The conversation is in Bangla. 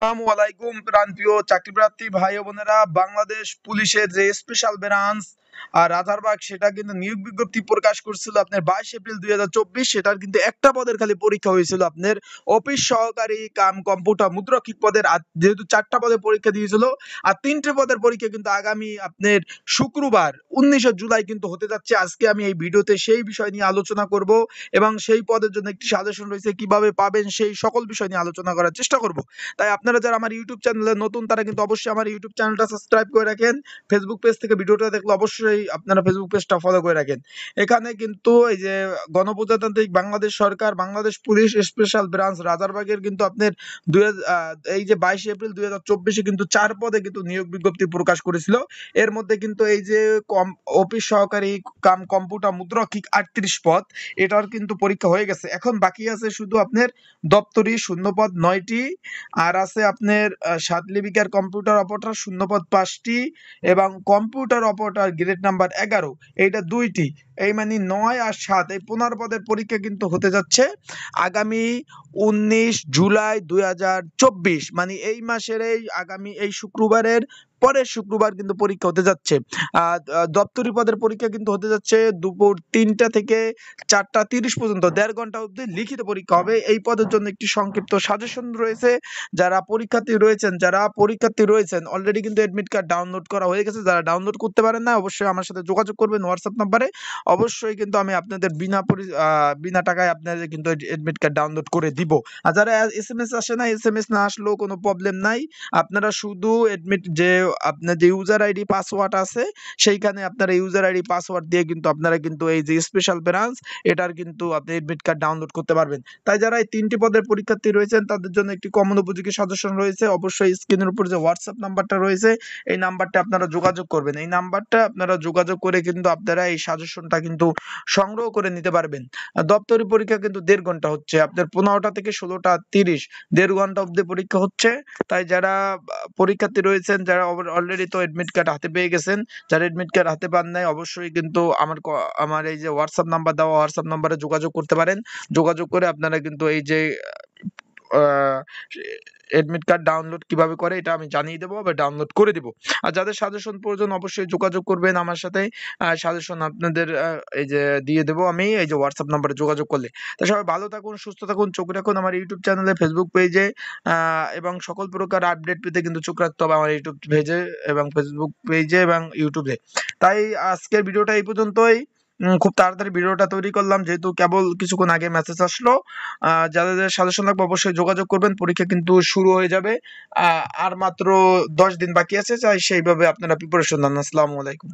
আসসালামু আলাইকুম প্রাণপ্রিয় চাকরিপ্রার্থী ভাই ও বোনেরা, বাংলাদেশ পুলিশের যে স্পেশাল ব্রাঞ্চ রাজারবাগ সেটা কিন্তু নিয়োগ বিজ্ঞপ্তি প্রকাশ করছিল আপনার 22 এপ্রিল 2024। সেটার কিন্তু একটা পদের খালি পরীক্ষা হয়েছিল আপনার অফিস সহকারী কাম কম্পিউটার মুদ্রক্ষিক পদের। আর যেহেতু 4টা পদের পরীক্ষা দিয়েছিল আর 3টে পদের পরীক্ষা কিন্তু আগামী আপনার শুক্রবার 19 জুলাই কিন্তু হতে যাচ্ছে। আজকে আমি এই ভিডিওতে সেই বিষয় নিয়ে আলোচনা করব এবং সেই পদের জন্য একটি সাজেশন রয়েছে কিভাবে পাবেন সেই সকল বিষয় নিয়ে আলোচনা করার চেষ্টা করব। তাই আপনারা যারা আমার ইউটিউব চ্যানেলে নতুন তারা কিন্তু অবশ্যই আমার ইউটিউব চ্যানেলটা সাবস্ক্রাইব করে রাখেন। ফেসবুক পেজ থেকে ভিডিওটা দেখলে অবশ্যই আপনারা ফেসবুক পেজটা ফলো করে রাখেন। এখানে কিন্তু এই যে গণপ্রজাতান্ত্রিক বাংলাদেশ সরকার বাংলাদেশ পুলিশ স্পেশাল ব্রাঞ্চ রাজারবাগের কিন্তু আপনার এই যে 22 এপ্রিল 2024 কিন্তু 4 পদে কিন্তু নিয়োগ বিজ্ঞপ্তি প্রকাশ করেছিল। এর মধ্যে কিন্তু এই যে অফিস সহকারী কাম কম্পিউটার মুদ্রক্ষিক 38 পদ, এটার কিন্তু পরীক্ষা হয়ে গেছে। এখন বাকি আছে শুধু আপনার দপ্তরি শূন্যপদ 9টি, আর আছে আপনার লিপিকার কম্পিউটার অপারেটর শূন্যপদ 5টি এবং কম্পিউটার অপারেটর গ্রেড নাম্বার 11 এইটা 2টি। এই মানে 9 আর 7 এই 15 পদের পরীক্ষা কিন্তু হতে যাচ্ছে আগামী 19 জুলাই 2024, মানে এই মাসের এই আগামী এই শুক্রবারের পরের শুক্রবার কিন্তু পরীক্ষা হতে যাচ্ছে। দপ্তরি পদের পরীক্ষা কিন্তু হতে যাচ্ছে দুপুর 3টা থেকে 4টা 30 পর্যন্ত, 1.5 ঘন্টা অবধি লিখিত পরীক্ষা হবে। এই পদের জন্য একটি সংক্ষিপ্ত সাজেশন রয়েছে। যারা পরীক্ষার্থী রয়েছেন অলরেডি কিন্তু এডমিট কার্ড ডাউনলোড করা হয়ে গেছে। যারা ডাউনলোড করতে পারেন না অবশ্যই আমার সাথে যোগাযোগ করবেন হোয়াটসঅ্যাপ নাম্বারে। অবশ্যই কিন্তু আমি আপনাদের বিনা টাকায় আপনাদের কিন্তু এডমিট কার্ড ডাউনলোড করে দিব। আর যারা এসএমএস আসে না, এসএমএস না আসলেও কোনো প্রবলেম নাই। আপনারা শুধু আপনার যে ইউজার আইডি পাসওয়ার্ড আছে সেইখানে আপনারা ইউজার আইডি পাসওয়ার্ড দিয়ে কিন্তু আপনারা কিন্তু এই যে স্পেশাল ব্রাঞ্চ এটার কিন্তু আপনি এডমিট কার্ড ডাউনলোড করতে পারবেন। তাই যারা এই 3টি পদের পরীক্ষার্থী রয়েছেন তাদের জন্য একটি কমন উপযোগী সাজেশন রয়েছে। অবশ্যই স্ক্রিনের উপর যে হোয়াটসঅ্যাপ নাম্বারটা রয়েছে এই নাম্বারটা আপনারা যোগাযোগ করবেন। এই নাম্বারটা আপনারা যোগাযোগ করে কিন্তু আপনারা এই সাজেশনটা কিন্তু সংগ্রহ করে নিতে পারবেন। দপ্তরি পরীক্ষা কিন্তু 1.5 ঘন্টা হচ্ছে আপনার 15টা থেকে 16টা 30, 1.5 ঘন্টা অবধি পরীক্ষা হচ্ছে। তাই যারা পরীক্ষার্থী রয়েছেন যারা অলরেডি তো এডমিট কার্ড হাতে পেয়ে গেছেন, যারা এডমিট কার্ড হাতে পান নাই অবশ্যই কিন্তু আমার এই যে হোয়াটসঅ্যাপ নাম্বার দেওয়া হোয়াটসঅ্যাপ নাম্বারে যোগাযোগ করতে পারেন। যোগাযোগ করে আপনারা কিন্তু এই যে এডমিট কার্ড ডাউনলোড কিভাবে করে এটা আমি জানিয়ে দেবো বা ডাউনলোড করে দিব। আর যাদের সাজেশন প্রয়োজন অবশ্যই যোগাযোগ করবেন আমার সাথে। সাজেশন আপনাদের এই যে দিয়ে দেবো আমি এই যে হোয়াটসঅ্যাপ নাম্বারে যোগাযোগ করলে। তো সবাই ভালো থাকুন, সুস্থ থাকুন, চোখ রাখুন আমার ইউটিউব চ্যানেলে, ফেসবুক পেজে এবং সকল প্রকার আপডেট পেতে কিন্তু চোখ রাখতে হবে আমার ইউটিউব পেজে এবং ফেসবুক পেজে এবং ইউটিউবে। তাই আজকের ভিডিওটা এই পর্যন্তই। খুব তাড়াতাড়ি ভিডিওটা তৈরি করলাম যেহেতু কেবল কিছুক্ষণ আগে মেসেজ আসলো। যাদের সাজেশন লাগবে অবশ্যই যোগাযোগ করবেন। পরীক্ষা কিন্তু শুরু হয়ে যাবে, আর মাত্র 10 দিন বাকি আছে। চাই সেইভাবে আপনারা প্রিপারেশন নেন। আসসালামু আলাইকুম।